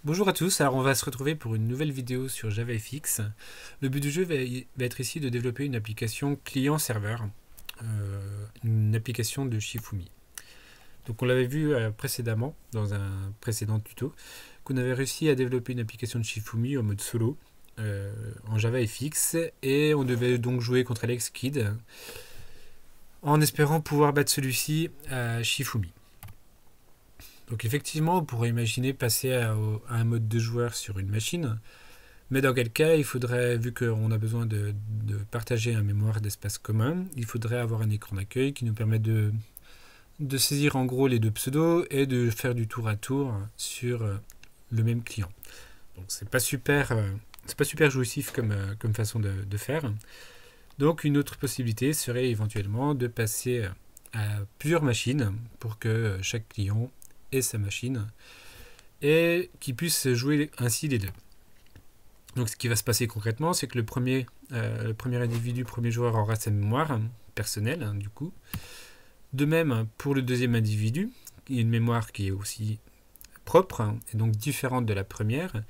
Bonjour à tous, alors on va se retrouver pour une nouvelle vidéo sur JavaFX. Le but du jeu va être ici de développer une application client-serveur, une application de Shifumi. Donc on l'avait vu précédemment dans un précédent tuto, qu'on avait réussi à développer une application de Shifumi en mode solo en JavaFX et on devait donc jouer contre Alex Kidd en espérant pouvoir battre celui-ci à Shifumi. Donc effectivement, on pourrait imaginer passer à un mode de joueur sur une machine, mais dans quel cas, il faudrait, vu qu'on a besoin de partager un mémoire d'espace commun, il faudrait avoir un écran d'accueil qui nous permet de saisir en gros les deux pseudos et de faire du tour à tour sur le même client. Donc c'est pas super jouissif comme façon de faire. Donc une autre possibilité serait éventuellement de passer à plusieurs machines pour que chaque client et sa machine et qui puisse jouer ainsi les deux. Donc ce qui va se passer concrètement, c'est que le premier individu, premier joueur aura sa mémoire personnelle du coup. De même pour le deuxième individu, il y a une mémoire qui est aussi propre et donc différente de la première.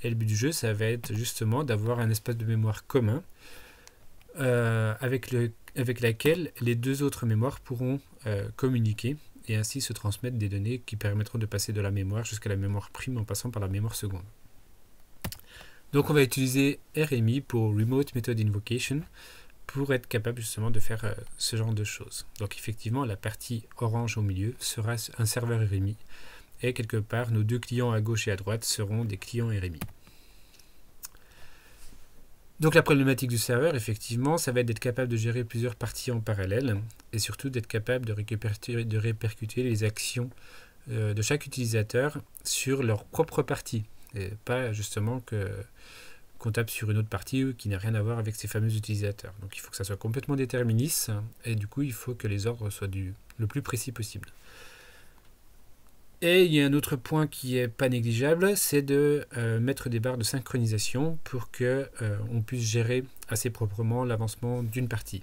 Et le but du jeu, ça va être justement d'avoir un espace de mémoire commun avec laquelle les deux autres mémoires pourront communiquer et ainsi se transmettre des données qui permettront de passer de la mémoire jusqu'à la mémoire prime en passant par la mémoire seconde. Donc on va utiliser RMI pour Remote Method Invocation pour être capable justement de faire ce genre de choses. Donc effectivement la partie orange au milieu sera un serveur RMI et quelque part nos deux clients à gauche et à droite seront des clients RMI. Donc la problématique du serveur, effectivement, ça va être d'être capable de gérer plusieurs parties en parallèle et surtout d'être capable de répercuter les actions de chaque utilisateur sur leur propre partie et pas justement qu'on tape sur une autre partie qui n'a rien à voir avec ces fameux utilisateurs. Donc il faut que ça soit complètement déterministe et du coup il faut que les ordres soient le plus précis possible. Et il y a un autre point qui n'est pas négligeable, c'est de mettre des barres de synchronisation pour qu'on puisse gérer assez proprement l'avancement d'une partie.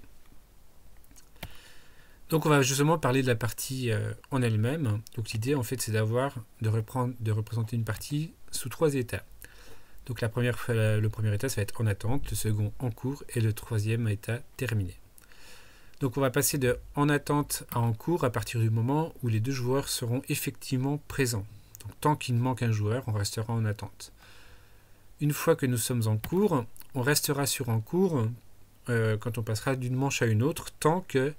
Donc on va justement parler de la partie en elle-même. Donc l'idée en fait c'est de représenter une partie sous trois états. Donc le premier état ça va être en attente, le second en cours et le troisième état terminé. Donc on va passer de en attente à en cours à partir du moment où les deux joueurs seront effectivement présents. Donc tant qu'il manque un joueur, on restera en attente. Une fois que nous sommes en cours, on restera sur en cours quand on passera d'une manche à une autre, tant qu'il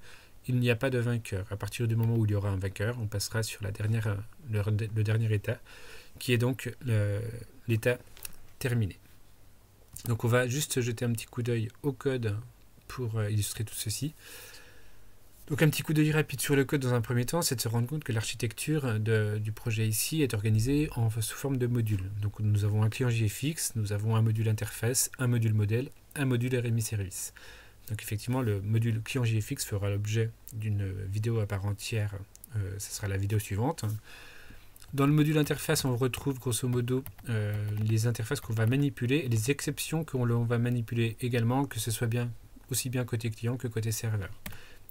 n'y a pas de vainqueur. À partir du moment où il y aura un vainqueur, on passera sur le dernier état, qui est donc l'état terminé. Donc on va juste jeter un petit coup d'œil au code pour illustrer tout ceci. Donc un petit coup d'œil rapide sur le code dans un premier temps, c'est de se rendre compte que l'architecture du projet ici est organisée sous forme de modules. Donc nous avons un client JFX, nous avons un module interface, un module modèle, un module RMI service. Donc effectivement le module client JFX fera l'objet d'une vidéo à part entière, ce sera la vidéo suivante. Dans le module interface, on retrouve grosso modo les interfaces qu'on va manipuler et les exceptions qu'on va manipuler également, que ce soit aussi bien côté client que côté serveur.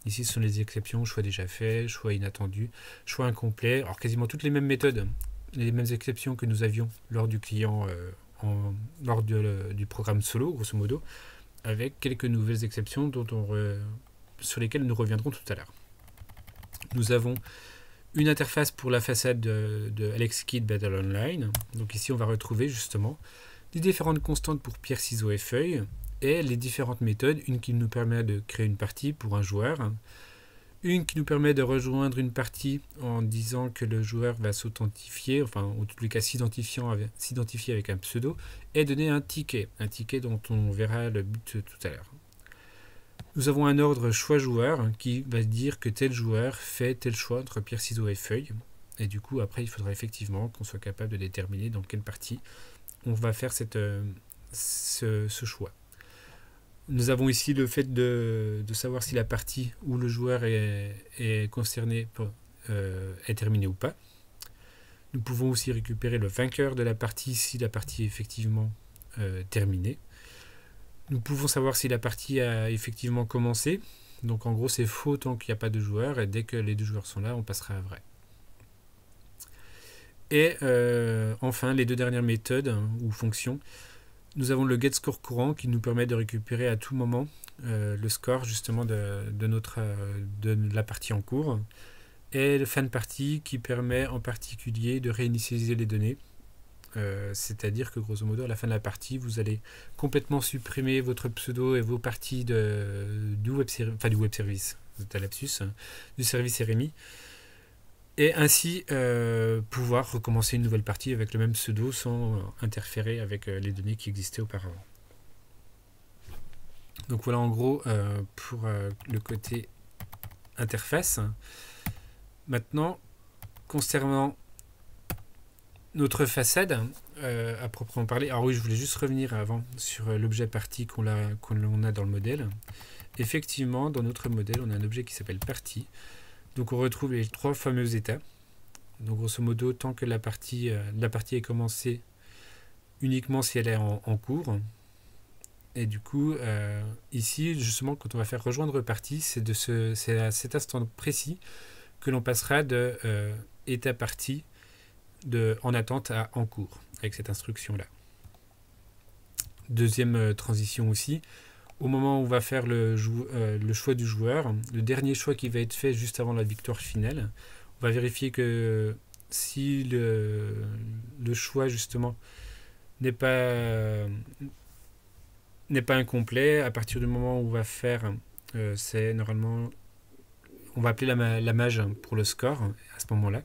Ici, ce sont les exceptions, choix déjà fait, choix inattendu, choix incomplet. Alors, quasiment toutes les mêmes méthodes, les mêmes exceptions que nous avions lors du client, lors du programme solo, grosso modo, avec quelques nouvelles exceptions sur lesquelles nous reviendrons tout à l'heure. Nous avons une interface pour la façade de Alex Kidd Battle Online. Donc ici, on va retrouver justement les différentes constantes pour pierre, ciseaux et feuilles, et les différentes méthodes, une qui nous permet de créer une partie pour un joueur, une qui nous permet de rejoindre une partie en disant que le joueur va s'authentifier, enfin en tout cas s'identifier avec un pseudo, et donner un ticket dont on verra le but tout à l'heure. Nous avons un ordre choix joueur qui va dire que tel joueur fait tel choix entre pierre, ciseaux et feuille, et du coup après il faudra effectivement qu'on soit capable de déterminer dans quelle partie on va faire ce choix. Nous avons ici le fait de savoir si la partie où le joueur est concerné est terminée ou pas. Nous pouvons aussi récupérer le vainqueur de la partie si la partie est effectivement terminée. Nous pouvons savoir si la partie a effectivement commencé. Donc en gros c'est faux tant qu'il n'y a pas de joueur et dès que les deux joueurs sont là on passera à vrai. Et enfin, les deux dernières méthodes ou fonctions, nous avons le getScore courant qui nous permet de récupérer à tout moment le score justement de la partie en cours, et le FANParty qui permet en particulier de réinitialiser les données. C'est-à-dire que grosso modo à la fin de la partie vous allez complètement supprimer votre pseudo et vos parties du web service, c'est un lapsus, du service RMI, et ainsi pouvoir recommencer une nouvelle partie avec le même pseudo sans interférer avec les données qui existaient auparavant. Donc voilà en gros pour le côté interface. Maintenant, concernant notre façade, à proprement parler, alors oui, je voulais juste revenir avant sur l'objet partie qu'on a dans le modèle. Effectivement, dans notre modèle, on a un objet qui s'appelle partie. Donc on retrouve les trois fameux états. Donc grosso modo, tant que la partie est commencée, uniquement si elle est en cours. Et du coup, ici, justement, quand on va faire rejoindre partie, c'est à cet instant précis que l'on passera de état partie en attente à en cours, avec cette instruction-là. Deuxième transition aussi, au moment où on va faire le choix du joueur, le dernier choix qui va être fait juste avant la victoire finale, on va vérifier que si le choix justement n'est pas incomplet, à partir du moment où on va faire, c'est normalement, on va appeler la mage pour le score à ce moment-là.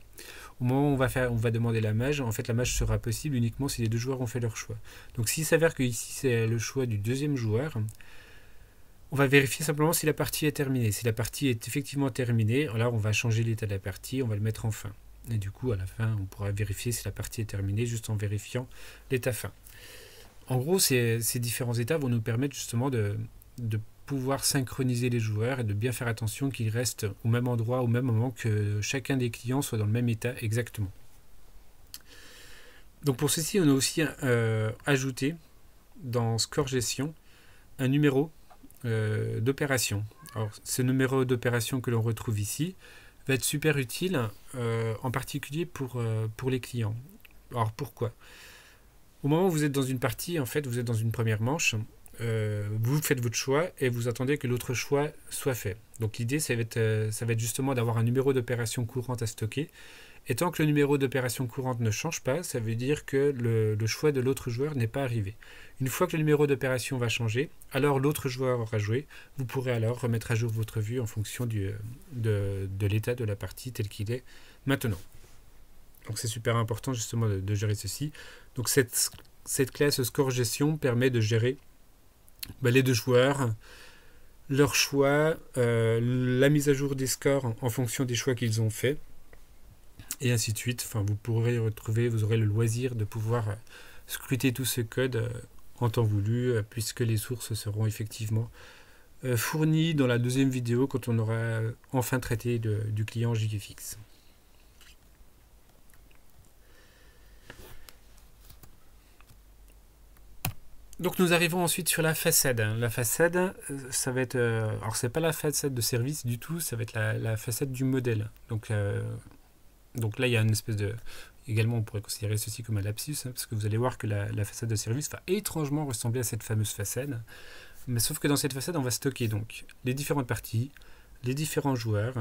Au moment où on va demander la mage, en fait la mage sera possible uniquement si les deux joueurs ont fait leur choix. Donc s'il s'avère que ici c'est le choix du deuxième joueur, on va vérifier simplement si la partie est terminée. Si la partie est effectivement terminée, alors on va changer l'état de la partie, on va le mettre en fin. Et du coup à la fin on pourra vérifier si la partie est terminée juste en vérifiant l'état fin. En gros ces différents états vont nous permettre justement de pouvoir synchroniser les joueurs et de bien faire attention qu'ils restent au même endroit, au même moment, que chacun des clients soit dans le même état exactement. Donc pour ceci, on a aussi ajouté dans Score Gestion un numéro d'opération. Alors ce numéro d'opération que l'on retrouve ici va être super utile, en particulier pour les clients. Alors pourquoi ? Au moment où vous êtes dans une partie, en fait, vous êtes dans une première manche, vous faites votre choix et vous attendez que l'autre choix soit fait. Donc l'idée, ça va être justement d'avoir un numéro d'opération courante à stocker. Et tant que le numéro d'opération courante ne change pas, ça veut dire que le choix de l'autre joueur n'est pas arrivé. Une fois que le numéro d'opération va changer, alors l'autre joueur aura joué. Vous pourrez alors remettre à jour votre vue en fonction de l'état de la partie tel qu'il est maintenant. Donc c'est super important justement de gérer ceci. Donc cette classe Score Gestion permet de gérer les deux joueurs, leur choix, la mise à jour des scores en fonction des choix qu'ils ont faits, et ainsi de suite. Enfin, vous aurez le loisir de pouvoir scruter tout ce code en temps voulu, puisque les sources seront effectivement fournies dans la deuxième vidéo quand on aura enfin traité du client JFX. Donc nous arrivons ensuite sur la façade. La façade, ça va être... alors c'est pas la façade de service du tout, ça va être la façade du modèle. Donc là il y a une espèce de... Également on pourrait considérer ceci comme un lapsus, parce que vous allez voir que la façade de service va étrangement ressembler à cette fameuse façade. Mais sauf que dans cette façade on va stocker donc les différentes parties, les différents joueurs,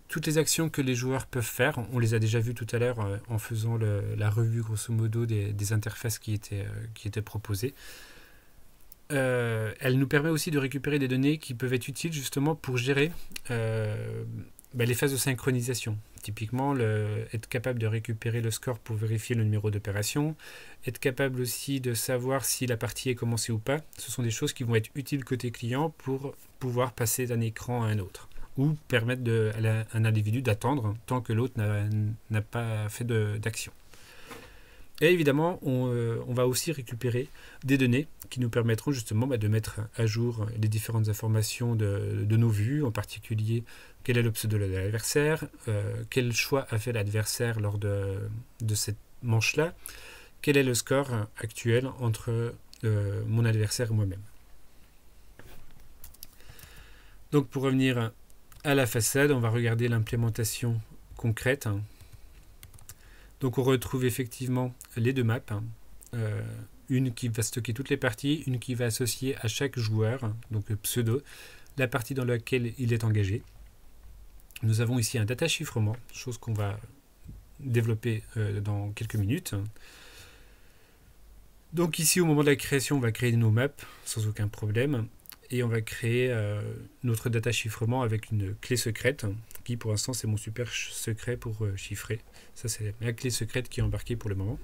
toutes les actions que les joueurs peuvent faire. On les a déjà vues tout à l'heure en faisant la revue grosso modo des interfaces qui étaient proposées. Elle nous permet aussi de récupérer des données qui peuvent être utiles justement pour gérer les phases de synchronisation. Typiquement, être capable de récupérer le score pour vérifier le numéro d'opération, être capable aussi de savoir si la partie est commencée ou pas. Ce sont des choses qui vont être utiles côté client pour pouvoir passer d'un écran à un autre, ou permettre à un individu d'attendre tant que l'autre n'a pas fait d'action. Et évidemment, on va aussi récupérer des données qui nous permettront justement de mettre à jour les différentes informations de nos vues, en particulier quel est le pseudo de l'adversaire, quel choix a fait l'adversaire lors de cette manche-là, quel est le score actuel entre mon adversaire et moi-même. Donc pour revenir à la façade, on va regarder l'implémentation concrète. Donc on retrouve effectivement les deux maps, une qui va stocker toutes les parties, une qui va associer à chaque joueur, donc pseudo, la partie dans laquelle il est engagé. Nous avons ici un data chiffrement, chose qu'on va développer dans quelques minutes. Donc ici, au moment de la création, on va créer nos maps sans aucun problème. Et on va créer notre data chiffrement avec une clé secrète, qui pour l'instant c'est mon super secret pour chiffrer. Ça c'est la clé secrète qui est embarquée pour le moment.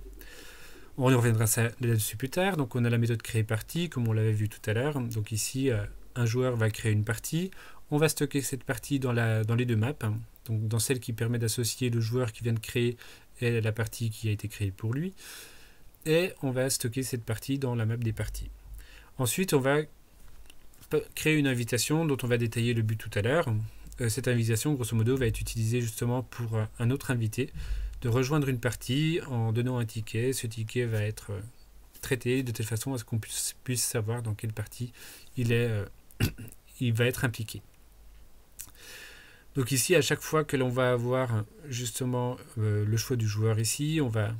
On y reviendra là-dessus plus tard. Donc on a la méthode créer partie, comme on l'avait vu tout à l'heure. Donc ici, un joueur va créer une partie. On va stocker cette partie dans les deux maps. Donc dans celle qui permet d'associer le joueur qui vient de créer et la partie qui a été créée pour lui. Et on va stocker cette partie dans la map des parties. Ensuite, on va créer une invitation dont on va détailler le but tout à l'heure. Cette invitation, grosso modo, va être utilisée justement pour un autre invité de rejoindre une partie en donnant un ticket. Ce ticket va être traité de telle façon à ce qu'on puisse savoir dans quelle partie il va être impliqué. Donc ici, à chaque fois que l'on va avoir justement le choix du joueur ici, on va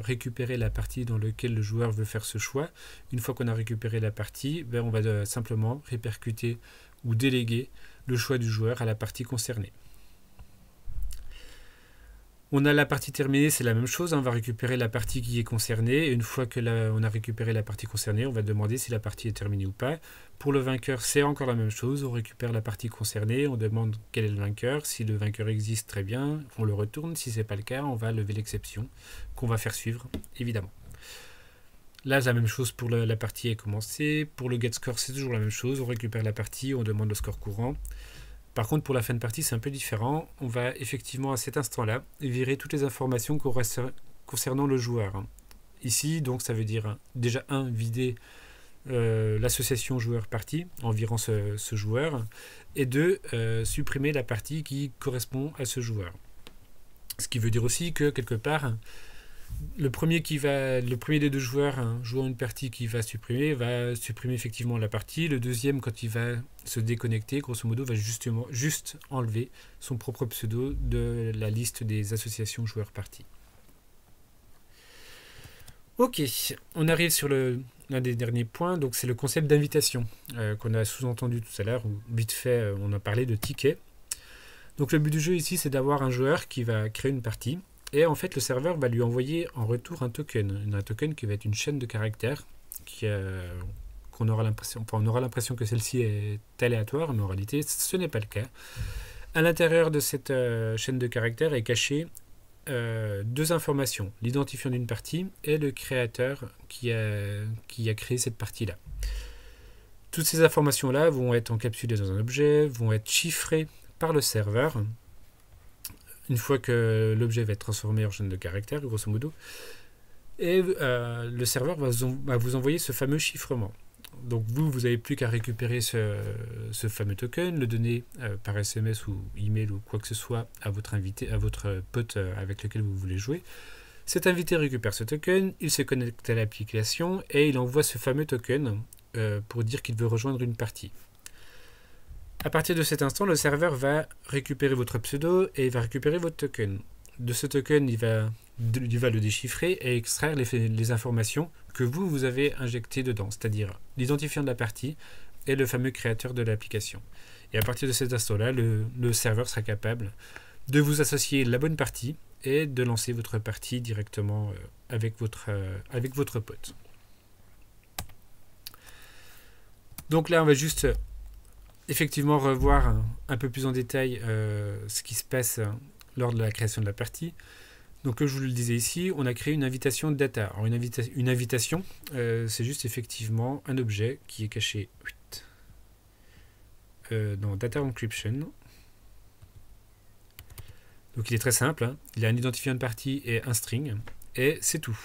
récupérer la partie dans laquelle le joueur veut faire ce choix. Une fois qu'on a récupéré la partie, on va simplement répercuter ou déléguer le choix du joueur à la partie concernée. On a la partie terminée, c'est la même chose, on va récupérer la partie qui est concernée, et une fois que on a récupéré la partie concernée, on va demander si la partie est terminée ou pas. Pour le vainqueur, c'est encore la même chose, on récupère la partie concernée, on demande quel est le vainqueur, si le vainqueur existe, très bien, on le retourne, si ce n'est pas le cas, on va lever l'exception, qu'on va faire suivre, évidemment. Là, c'est la même chose pour la partie est commencée, pour le get score, c'est toujours la même chose, on récupère la partie, on demande le score courant. Par contre, pour la fin de partie, c'est un peu différent. On va effectivement, à cet instant-là, virer toutes les informations concernant le joueur. Ici, donc, ça veut dire, déjà, vider l'association joueur-partie en virant ce joueur, et deux, supprimer la partie qui correspond à ce joueur. Ce qui veut dire aussi que, quelque part, le premier des deux joueurs jouant une partie qui va supprimer effectivement la partie. Le deuxième, quand il va se déconnecter, grosso modo, va juste enlever son propre pseudo de la liste des associations joueurs-partie. Ok, on arrive sur l'un des derniers points, donc c'est le concept d'invitation qu'on a sous-entendu tout à l'heure, ou vite fait on a parlé de ticket. Donc le but du jeu ici, c'est d'avoir un joueur qui va créer une partie. Et en fait, le serveur va lui envoyer en retour un token qui va être une chaîne de caractères on aura l'impression que celle-ci est aléatoire, mais en réalité, ce n'est pas le cas. À l'intérieur de cette chaîne de caractères est caché deux informations, l'identifiant d'une partie et le créateur qui a créé cette partie-là. Toutes ces informations-là vont être encapsulées dans un objet, vont être chiffrées par le serveur. Une fois que l'objet va être transformé en chaîne de caractères, grosso modo, et le serveur va vous envoyer ce fameux chiffrement. Donc vous n'avez plus qu'à récupérer ce fameux token, le donner par SMS ou email ou quoi que ce soit à votre invité, à votre pote avec lequel vous voulez jouer. Cet invité récupère ce token, il se connecte à l'application et il envoie ce fameux token pour dire qu'il veut rejoindre une partie. À partir de cet instant, le serveur va récupérer votre pseudo et il va récupérer votre token. De ce token, il va le déchiffrer et extraire les informations que vous avez injectées dedans, c'est-à-dire l'identifiant de la partie et le fameux créateur de l'application. Et à partir de cet instant-là, le serveur sera capable de vous associer la bonne partie et de lancer votre partie directement avec votre pote. Donc là, on va juste effectivement revoir un peu plus en détail ce qui se passe lors de la création de la partie. Donc comme je vous le disais ici, on a créé une invitation data. Alors une invitation, c'est juste effectivement un objet qui est caché dans Data Encryption. Donc il est très simple, il a un identifiant de partie et un string, et c'est tout.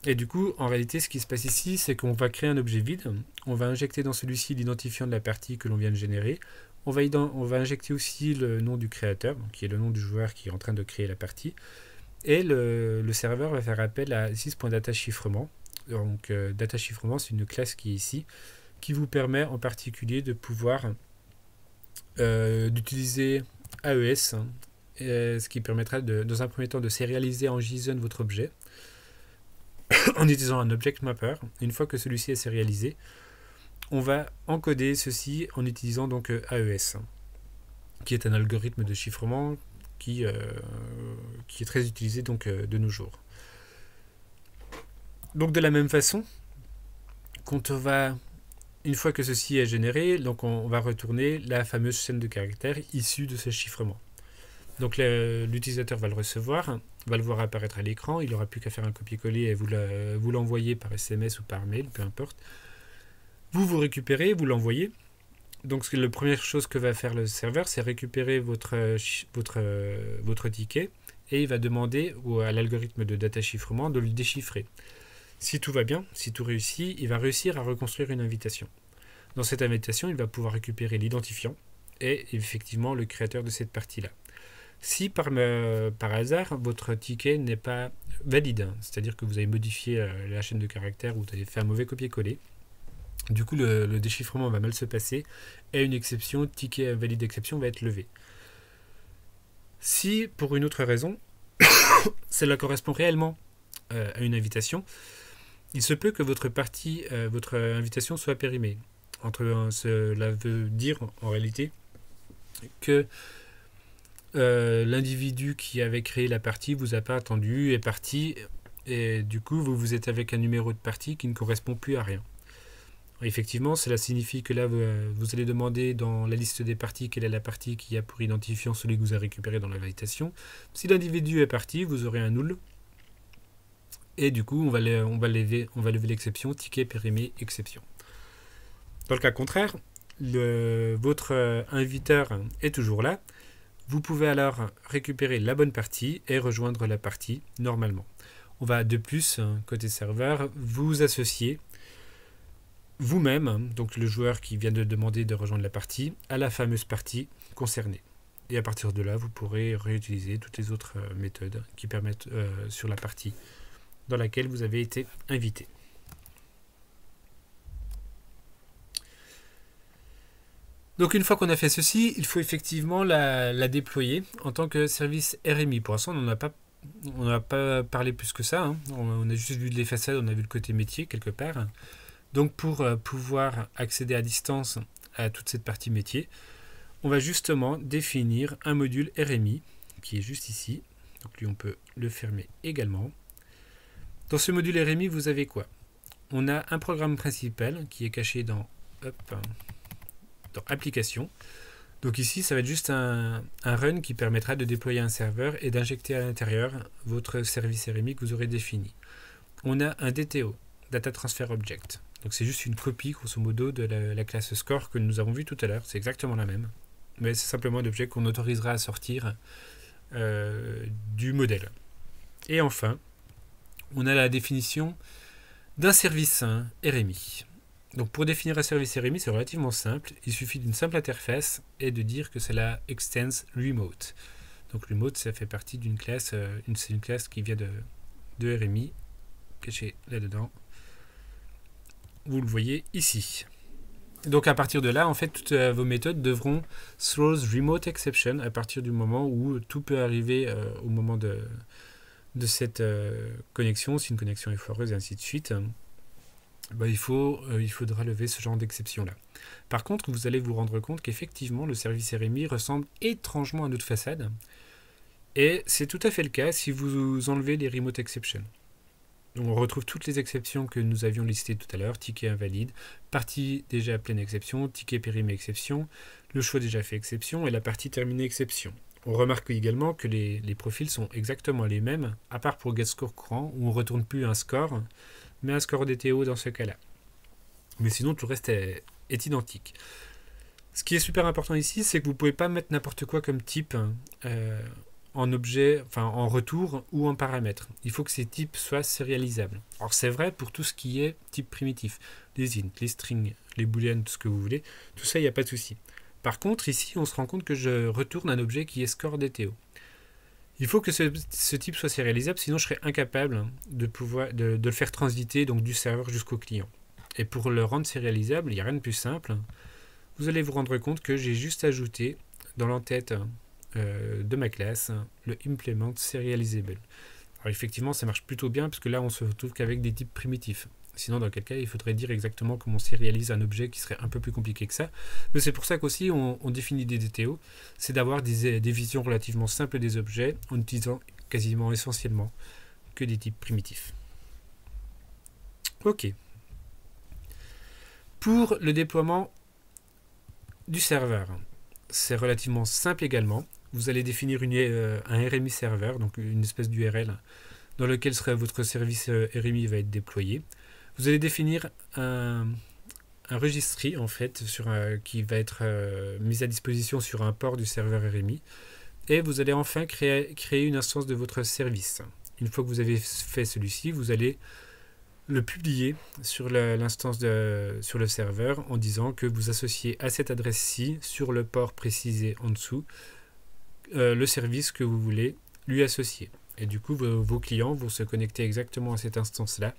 Et du coup, en réalité, ce qui se passe ici, c'est qu'on va créer un objet vide, on va injecter dans celui-ci l'identifiant de la partie que l'on vient de générer, on va injecter aussi le nom du créateur, donc qui est le nom du joueur qui est en train de créer la partie, et le serveur va faire appel à sys.datachiffrement. Donc datachiffrement, c'est une classe qui est ici, qui vous permet en particulier de pouvoir d'utiliser AES ce qui permettra dans un premier temps de sérialiser en JSON votre objet en utilisant un object mapper. Une fois que celui-ci est sérialisé, on va encoder ceci en utilisant donc AES, qui est un algorithme de chiffrement qui est très utilisé donc de nos jours. Donc de la même façon, une fois que ceci est généré, donc on va retourner la fameuse chaîne de caractères issue de ce chiffrement. Donc l'utilisateur va le recevoir, va le voir apparaître à l'écran, il n'aura plus qu'à faire un copier-coller et vous l'envoyer par SMS ou par mail, peu importe. Vous récupérez, vous l'envoyez. Donc la première chose que va faire le serveur, c'est récupérer votre ticket et il va demander à l'algorithme de data chiffrement de le déchiffrer. Si tout va bien, si tout réussit, il va réussir à reconstruire une invitation. Dans cette invitation, il va pouvoir récupérer l'identifiant et effectivement le créateur de cette partie-là. Si par hasard, votre ticket n'est pas valide, c'est-à-dire que vous avez modifié la chaîne de caractères ou vous avez fait un mauvais copier-coller, du coup le déchiffrement va mal se passer et une exception, ticket valide exception, va être levée. Si pour une autre raison, cela correspond réellement à une invitation, il se peut que votre invitation soit périmée. Cela veut dire en réalité que l'individu qui avait créé la partie vous a pas attendu, est parti, et du coup vous êtes avec un numéro de partie qui ne correspond plus à rien. Effectivement, cela signifie que là vous allez demander dans la liste des parties quelle est la partie qui a pour identifiant celui que vous avez récupéré dans l'invitation. Si l'individu est parti, vous aurez un null. Et du coup, on va lever l'exception, ticket périmé, exception. Dans le cas contraire, votre inviteur est toujours là. Vous pouvez alors récupérer la bonne partie et rejoindre la partie normalement. On va de plus, côté serveur, vous associer vous-même, donc le joueur qui vient de demander de rejoindre la partie, à la fameuse partie concernée. Et à partir de là, vous pourrez réutiliser toutes les autres méthodes qui permettent sur la partie dans laquelle vous avez été invité. Donc une fois qu'on a fait ceci, il faut effectivement la déployer en tant que service RMI. Pour l'instant, on n'a pas parlé plus que ça. On a juste vu les façades, on a vu le côté métier quelque part. Donc pour pouvoir accéder à distance à toute cette partie métier, on va justement définir un module RMI qui est juste ici. Donc lui, on peut le fermer également. Dans ce module RMI, vous avez quoi? On a un programme principal qui est caché dans Application. Donc ici, ça va être juste un run qui permettra de déployer un serveur et d'injecter à l'intérieur votre service RMI que vous aurez défini. On a un DTO, Data Transfer Object. Donc c'est juste une copie, grosso modo, de la classe Score que nous avons vue tout à l'heure. C'est exactement la même. Mais c'est simplement un objet qu'on autorisera à sortir du modèle. Et enfin, on a la définition d'un service RMI. Donc pour définir un service RMI, c'est relativement simple. Il suffit d'une simple interface et de dire que c'est la extends remote. Donc remote, ça fait partie d'une classe, c'est une classe qui vient de RMI, cachée là-dedans. Vous le voyez ici. Donc à partir de là, en fait, toutes vos méthodes devront throw remote exception à partir du moment où tout peut arriver au moment de cette connexion. Si une connexion est foireuse et ainsi de suite, il faudra lever ce genre d'exception là. Par contre, vous allez vous rendre compte qu'effectivement le service RMI ressemble étrangement à notre façade, et c'est tout à fait le cas si vous enlevez les remote exceptions. Donc on retrouve toutes les exceptions que nous avions listées tout à l'heure: ticket invalide, partie déjà pleine exception, ticket périmé exception, le choix déjà fait exception et la partie terminée exception. On remarque également que les profils sont exactement les mêmes, à part pour getScore courant où on ne retourne plus un score, mais un score DTO dans ce cas-là. Mais sinon, tout le reste est identique. Ce qui est super important ici, c'est que vous ne pouvez pas mettre n'importe quoi comme type en objet, enfin en retour ou en paramètre. Il faut que ces types soient sérialisables. Alors c'est vrai pour tout ce qui est type primitif. Les int, les strings, les booleans, tout ce que vous voulez. Tout ça, il n'y a pas de souci. Par contre, ici, on se rend compte que je retourne un objet qui est score DTO. Il faut que ce type soit sérialisable, sinon je serais incapable de le faire transiter donc du serveur jusqu'au client. Et pour le rendre sérialisable, il n'y a rien de plus simple. Vous allez vous rendre compte que j'ai juste ajouté dans l'entête de ma classe, le implement serializable. Alors effectivement, ça marche plutôt bien parce que là, on se retrouve qu'avec des types primitifs. Sinon, dans quel cas, il faudrait dire exactement comment on sérialise un objet qui serait un peu plus compliqué que ça. Mais c'est pour ça qu'aussi, on définit des DTO. C'est d'avoir des visions relativement simples des objets en utilisant quasiment essentiellement que des types primitifs. Ok. Pour le déploiement du serveur, c'est relativement simple également. Vous allez définir un RMI serveur, donc une espèce d'URL dans lequel votre service RMI va être déployé. Vous allez définir un registry en fait qui va être mis à disposition sur un port du serveur RMI. Et vous allez enfin créer une instance de votre service. Une fois que vous avez fait celui-ci, vous allez le publier sur l'instance sur le serveur en disant que vous associez à cette adresse-ci, sur le port précisé en dessous, le service que vous voulez lui associer. Et du coup, vos clients vont se connecter exactement à cette instance-là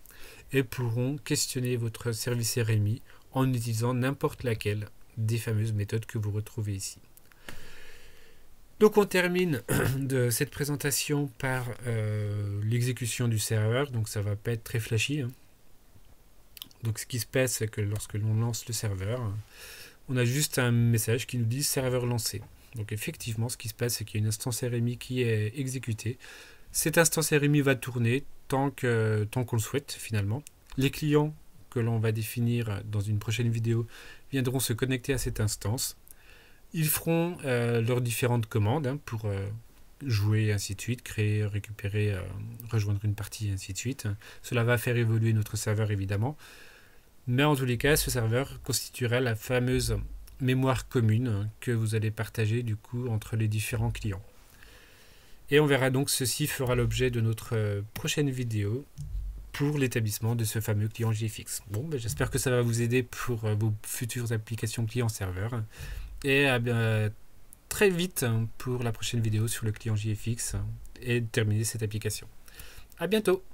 et pourront questionner votre service RMI en utilisant n'importe laquelle des fameuses méthodes que vous retrouvez ici. Donc on termine de cette présentation par l'exécution du serveur. Donc ça va pas être très flashy, hein. Donc ce qui se passe, c'est que lorsque l'on lance le serveur, on a juste un message qui nous dit serveur lancé. Donc effectivement, ce qui se passe, c'est qu'il y a une instance RMI qui est exécutée. Cette instance RMI va tourner tant qu'on le souhaite finalement. Les clients que l'on va définir dans une prochaine vidéo viendront se connecter à cette instance. Ils feront leurs différentes commandes pour jouer, ainsi de suite, créer, récupérer, rejoindre une partie, ainsi de suite. Cela va faire évoluer notre serveur évidemment. Mais en tous les cas, ce serveur constituera la fameuse mémoire commune que vous allez partager du coup entre les différents clients. Et on verra donc, ceci fera l'objet de notre prochaine vidéo pour l'établissement de ce fameux client JFX. Bon, j'espère que ça va vous aider pour vos futures applications client-serveur. Et à très vite pour la prochaine vidéo sur le client JFX et terminer cette application. À bientôt!